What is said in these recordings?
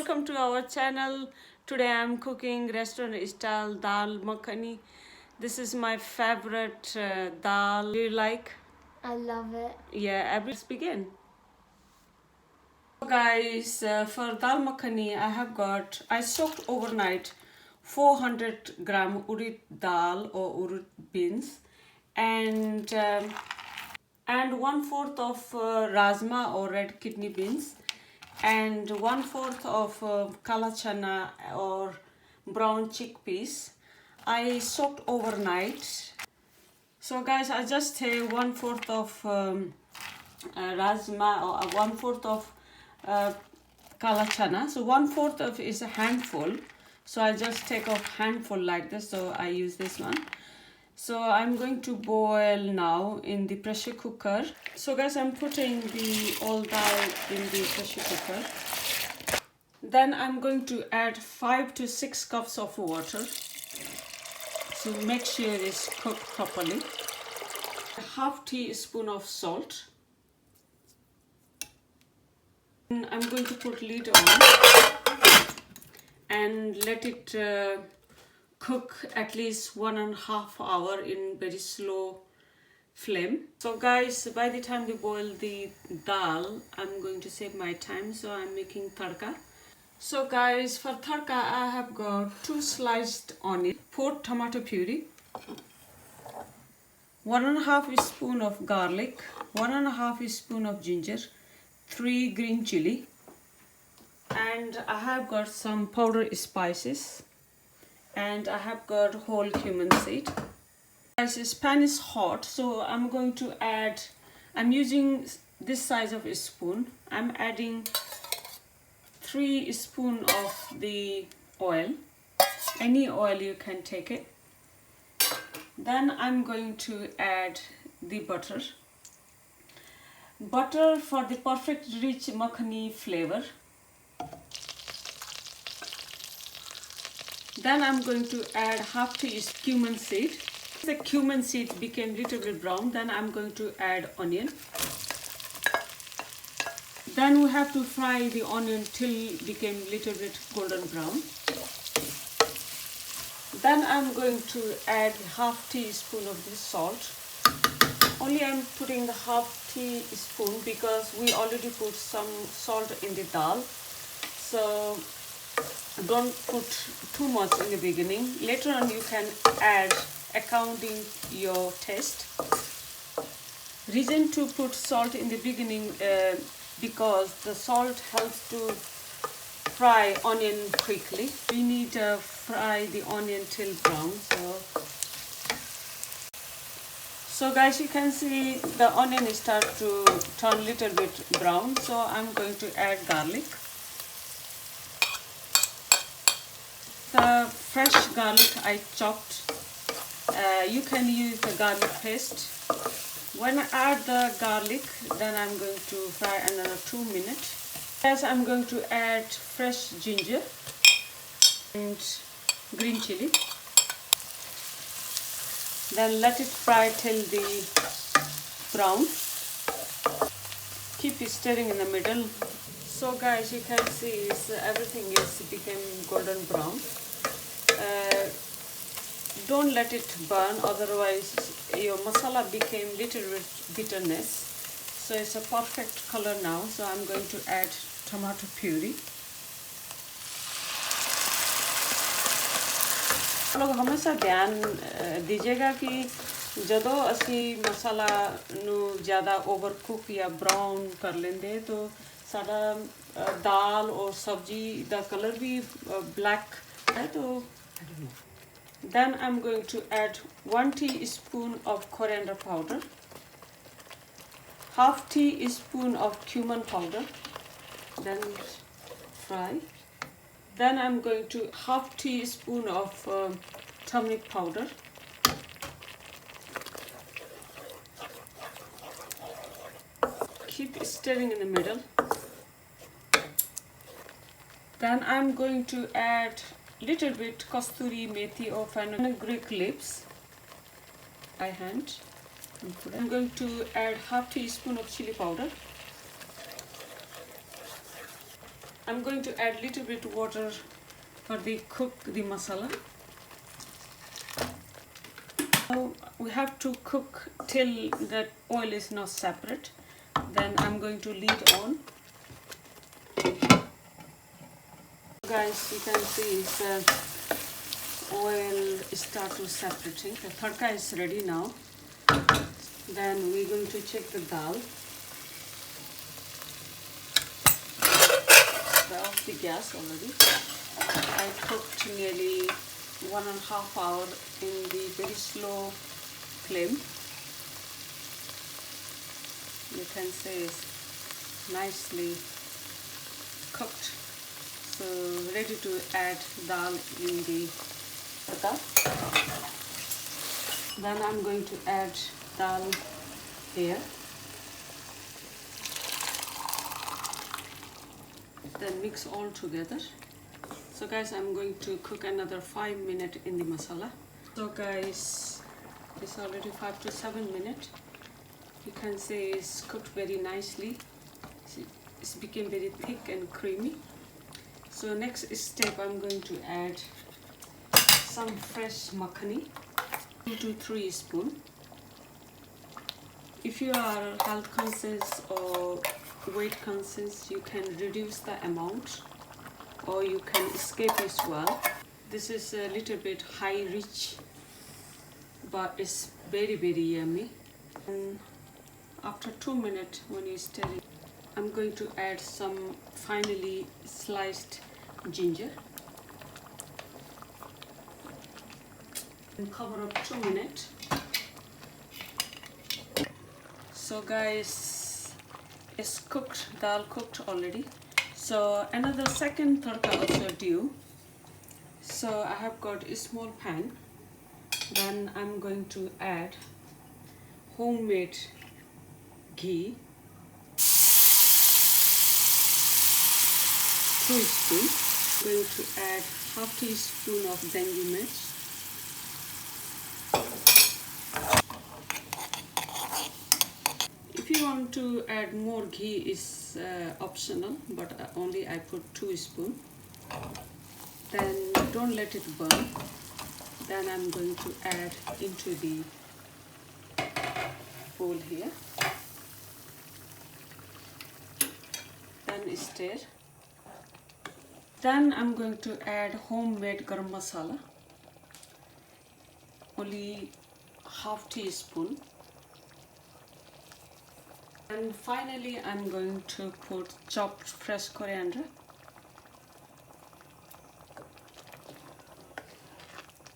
welcome to our channel. Today I'm cooking restaurant style Dal Makhani. This is my favorite dal. Do you like? I love it. Yeah, let's begin. So guys, for Dal Makhani I soaked overnight 400 gram Urad dal or Urad beans and 1/4 of Rajma or red kidney beans and 1/4 of kala chana or brown chickpeas. I soaked overnight. So guys, I just take 1/4 of Rajma or 1/4 of kala chana. So 1/4 of is a handful. So I just take a handful like this. So I use this one. So I'm going to boil now in the pressure cooker. So guys, I'm putting the all dal in the pressure cooker. Then I'm going to add 5 to 6 cups of water. So make sure it's cooked properly. A half teaspoon of salt. And I'm going to put lid on and let it cook at least 1.5 hours in very slow flame. So guys, by the time we boil the dal, I'm going to save my time, so I'm making tadka. So guys, for tadka I have got 2 sliced onion, 4 tomato puree, 1.5 spoon of garlic, 1.5 spoon of ginger, 3 green chili, and I have got some powdered spices, and I have got whole cumin seed. Guys, this pan is hot, so I'm going to add, I'm using this size of a spoon. I'm adding 3 spoons of the oil, any oil you can take it. Then I'm going to add the butter. Butter for the perfect rich makhani flavor. Then I'm going to add half teaspoon cumin seed. The cumin seed became little bit brown, then I'm going to add onion. Then we have to fry the onion till it became little bit golden brown. Then I'm going to add half teaspoon of this salt. Only I'm putting the half teaspoon because we already put some salt in the dal. So don't put too much in the beginning. Later on you can add according your taste. Reason to put salt in the beginning because the salt helps to fry onion quickly. We need to fry the onion till brown. So guys, you can see the onion start to turn little bit brown. So I'm going to add garlic. The fresh garlic I chopped. You can use the garlic paste. When I add the garlic, then I'm going to fry another 2 minutes. Yes, I'm going to add fresh ginger and green chili. Then let it fry till the brown. Keep stirring in the middle. So guys, you can see everything is became golden brown. Don't let it burn, otherwise your masala became little bit bitterness. So it's a perfect color now. So I'm going to add tomato puree. लोग हमेशा ध्यान दीजिएगा कि जदों असी मसाला नू ज़्यादा over cook या ब्राउन कर लेंदे तो साडा दाल और सब्जी दा कलर भी ब्लैक है तो Then I'm going to add 1 teaspoon of coriander powder, half teaspoon of cumin powder, then fry. Then I'm going to half teaspoon of turmeric powder. Keep stirring in the middle. Then I'm going to add little bit kasturi methi or fenugreek leaves by hand. I'm going to add half teaspoon of chili powder. I'm going to add little bit water for the cook the masala. Now we have to cook till that oil is not separate. Then I'm going to lead on. Guys, you can see the oil start to separating. The tadka is ready now. Then we're going to check the dal. Off the gas already. I cooked nearly 1.5 hours in the very slow flame. You can say it's nicely cooked. So ready to add dal in the tadka. Then I'm going to add dal here. Then mix all together. So guys, I'm going to cook another 5 minutes in the masala. So guys, it's already 5 to 7 minutes. You can say it's cooked very nicely. It's became very thick and creamy. So next step, I'm going to add some fresh makhani, 2 to 3 spoons. If you are health conscious or weight conscious, you can reduce the amount or you can skip as well. This is a little bit high rich, but it's very yummy. And after 2 minutes, when you stir it, I'm going to add some finely sliced ginger and cover up 2 minutes. So guys, it's cooked, dal cooked already. So another second tadka also due. So I have got a small pan. Then I'm going to add homemade ghee, 2 spoons. I'm going to add half teaspoon of dengue mirch. If you want to add more ghee, is optional, but only I put 2 spoons. Then don't let it burn. Then I'm going to add into the bowl here. Then stir. Then I'm going to add homemade garam masala, only half teaspoon. And finally, I'm going to put chopped fresh coriander.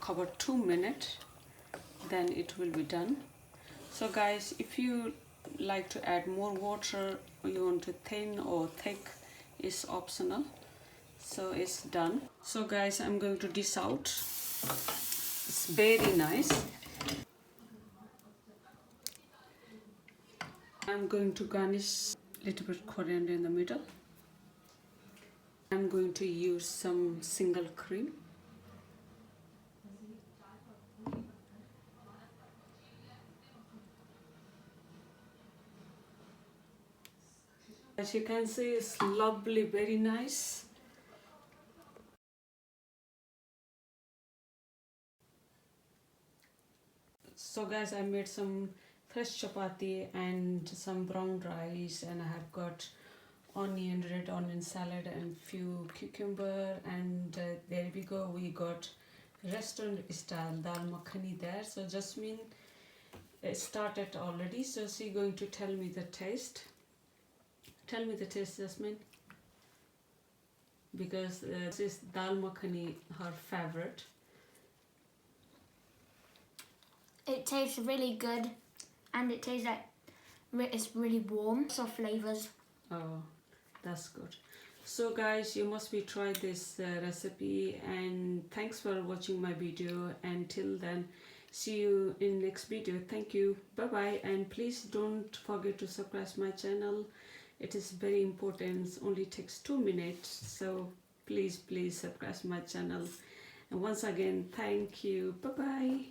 Cover 2 minutes, then it will be done. So guys, if you like to add more water, or you want to thin or thick, is optional. So it's done. So guys, I'm going to dish out. It's very nice. I'm going to garnish a little bit coriander in the middle. I'm going to use some single cream. As you can see, it's lovely, very nice. So guys, I made some fresh chapati and some brown rice, and I have got onion, red onion salad and few cucumber, and there we go, we got restaurant style Dal Makhani there. So Jasmin started already, so she's going to tell me the taste. Tell me the taste, Jasmin, because this is Dal Makhani, her favorite. It tastes really good, and it tastes like it's really warm, soft flavors. Oh, that's good. So guys, you must be try this recipe, and thanks for watching my video. Until then, see you in next video. Thank you, bye bye, and please don't forget to subscribe my channel. It is very important. It only takes 2 minutes, so please subscribe my channel. And once again, thank you, bye bye.